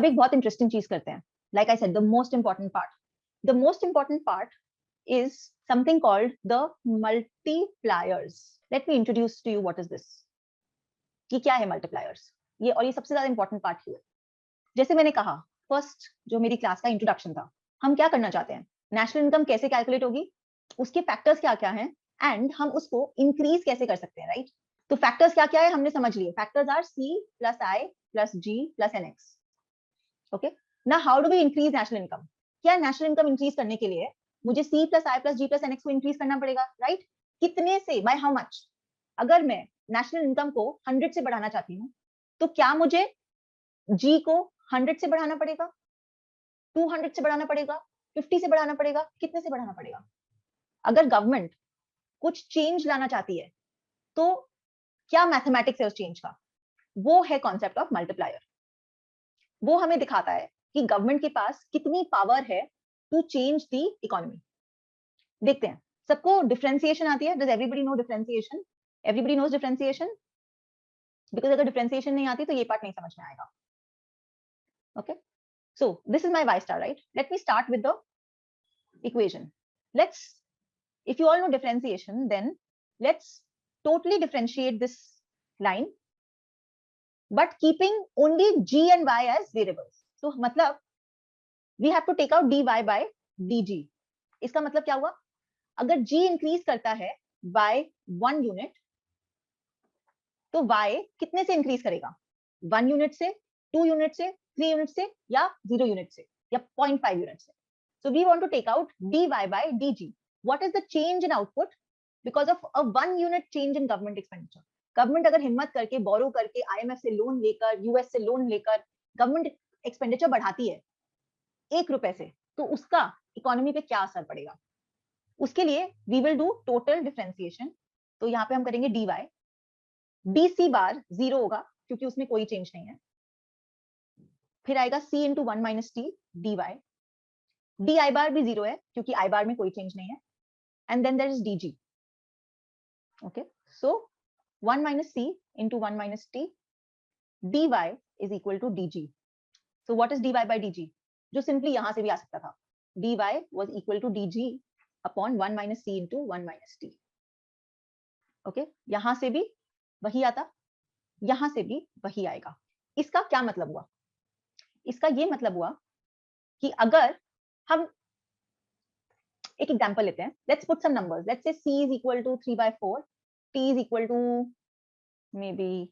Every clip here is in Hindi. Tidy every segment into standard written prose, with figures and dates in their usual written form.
अब एक बहुत इंटरेस्टिंग चीज करते हैं. Like I said, the most important part is something called the multipliers. Let me introduce to you what is this. ये क्या है multipliers? ये और ये सबसे ज्यादा इंपॉर्टेंट पार्ट है. जैसे मैंने कहा, फर्स्ट जो मेरी क्लास का इंट्रोडक्शन था, हम क्या करना चाहते हैं, नेशनल इनकम कैसे कैलकुलेट होगी, उसके फैक्टर्स क्या क्या हैं, एंड हम उसको इंक्रीज कैसे कर सकते हैं, राइट? तो फैक्टर्स क्या क्या है हमने समझ लिए. Factors are C plus I plus G plus N X. Okay, now how do we increase national income? क्या नेशनल इनकम इंक्रीज करने के लिए मुझे C plus I plus G plus N X को इंक्रीज करना पड़ेगा, राइट? कितने से, बाय हाउ मच? अगर मैं नेशनल इनकम को 100 से बढ़ाना चाहती हूँ, तो क्या मुझे जी को 100 से बढ़ाना पड़ेगा, 200 से बढ़ाना पड़ेगा, 50 से बढ़ाना पड़ेगा, कितने से बढ़ाना पड़ेगा? अगर गवर्नमेंट कुछ चेंज लाना चाहती है, तो क्या मैथमेटिक्स है उस चेंज का? वो है कॉन्सेप्ट ऑफ मल्टीप्लायर. वो हमें दिखाता है कि गवर्नमेंट के पास कितनी पावर है टू चेंज द इकोनॉमी. देखते हैं, सबको डिफरेंशिएशन आती है? Does everybody know differentiation? Everybody knows differentiation? Because अगर डिफरेंशिएशन नहीं आती तो ये पार्ट नहीं समझ में आएगा. Okay, so this is my y star, right? Let me start with the equation. If you all know differentiation, then let's totally differentiate this line, but keeping only g and y as variables. So मतलब we have to take out dy by dg. इसका मतलब क्या हुआ? अगर g इंक्रीज करता है by 1 यूनिट, तो y कितने से इंक्रीज करेगा? 1 यूनिट से, 2 यूनिट से, 3 यूनिट से, या 0 यूनिट से, या 0.5 यूनिट से. So we want to take out dy by dg. What is the change in output because of a 1 unit change in government expenditure? Government अगर हिम्मत करके बोरो करके IMF से लोन लेकर, यूएस से लोन लेकर गवर्नमेंट एक्सपेंडिचर बढ़ाती है 1 रुपए से, तो उसका इकोनॉमी पे क्या असर पड़ेगा? उसके लिए we will do total differentiation. तो यहाँ पे हम करेंगे dy. dc बार 0 होगा क्योंकि उसमें कोई चेंज नहीं है. फिर आएगा c into 1 minus T dy. di बार भी 0 है क्योंकि i बार में कोई चेंज नहीं है. And then there is dg. Okay, so 1 minus c into 1 minus T dy is equal to dg. So what is dy by dg? जो सिंपली यहां से भी आ सकता था. dy was equal to dg upon 1 minus c into 1 minus T. Okay, यहां से भी वही आता, यहां से भी वही आएगा. इसका क्या मतलब हुआ? इसका ये मतलब हुआ कि अगर हम एक एग्जांपल लेते हैं, let's put some numbers. Let's say c is equal to 3/4, t is equal to maybe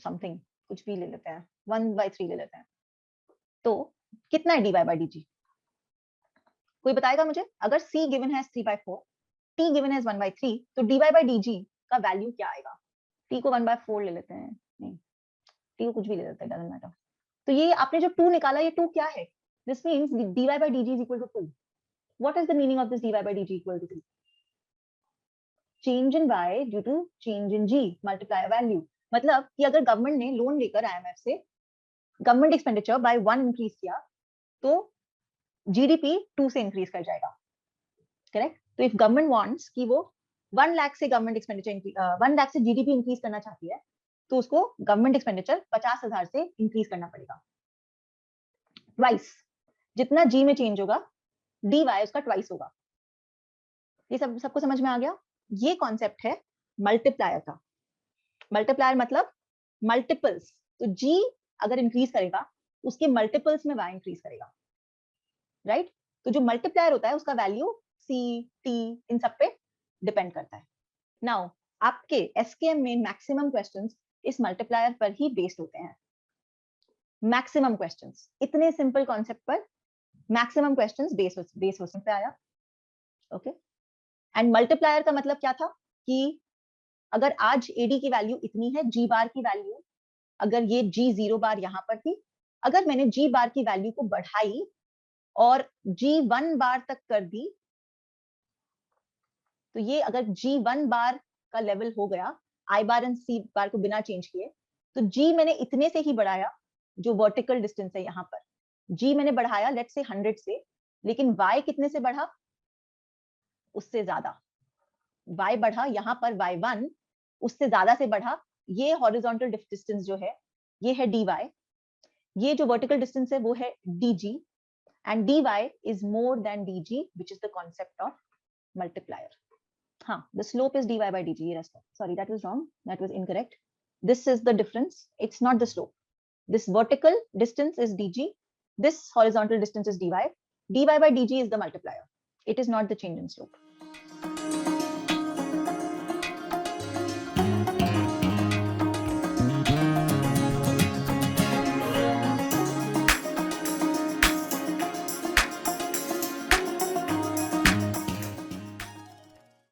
something, कुछ भी ले लेते हैं, 1/3 ले लेते हैं. तो कितना है dy by dg? कोई बताएगा मुझे? अगर c गिवन है 3/4, t गिवन है 1/3, तो dy by dg का वैल्यू क्या आएगा? t को 1/4 ले लेते हैं, नहीं t को कुछ भी ले लेते हैं, डजंट मैटर. तो ये आपने जो 2 निकाला, ये 2 क्या है? This means dy by dg is equal to 2. What is the meaning of this dy by dg equal to 2? Change in y due to change in g, multiplier value. मतलब कि अगर गवर्नमेंट ने लोन लेकर IMF से गवर्नमेंट एक्सपेंडिचर बाय 1 इंक्रीज किया, तो जीडीपी 2 से इंक्रीज कर जाएगा. करेक्ट? तो इफ गवर्नमेंट वांट्स कि वो 1 लाख से गवर्नमेंट एक्सपेंडिचर 1 लाख से जीडीपी इंक्रीज करना चाहती है, तो उसको गवर्नमेंट एक्सपेंडिचर 50,000 से इंक्रीज करना पड़ेगा. ट्वाइस जितना जी में चेंज होगा, dy उसका ट्वाइस होगा. ये सबको समझ में आ गया? ये कॉन्सेप्ट है मल्टीप्लायर का. मल्टीप्लायर मतलब मल्टीपल्स. तो जी अगर इंक्रीज करेगा, उसके मल्टीपल्स में y इंक्रीज करेगा, राइट? तो जो मल्टीप्लायर होता है उसका वैल्यू c, t इन सब पे डिपेंड करता है. नाउ आपके SKM में मैक्सिमम क्वेश्चंस इस मल्टीप्लायर पर ही बेस्ड होते हैं. मैक्सिमम क्वेश्चंस, इतने सिंपल कॉन्सेप्ट पर मैक्सिमम क्वेश्चंस बेस हो सकते आया. ओके, एंड मल्टीप्लायर का मतलब क्या था कि अगर आज AD की वैल्यू इतनी है, G बार की वैल्यू, अगर ये G0 बार यहाँ पर थी, अगर मैंने G बार की वैल्यू को बढ़ाई और G1 बार तक कर दी, तो ये अगर G1 बार का लेवल हो गया, I बार एंड C बार को बिना चेंज किए, तो G मैंने इतने से ही बढ़ाया, जो वर्टिकल डिस्टेंस है यहाँ पर, G मैंने बढ़ाया लेट्स से 100 से, लेकिन Y कितने से बढ़ा? उससे ज्यादा. Y बढ़ा यहाँ पर Y1 उससे ज्यादा से बढ़ा. ये हॉरिजॉन्टल डिस्टेंस जो है, ये है dy, ये जो vertical distance है वो है dg and dy is more than dg, which is the concept of multiplier. हाँ, the slope is dy by dg. Sorry, that was wrong. That was incorrect. This is the difference. It's not the slope. This vertical distance is dg. This horizontal distance is dy. dy by dg is the multiplier. It is not the change in slope.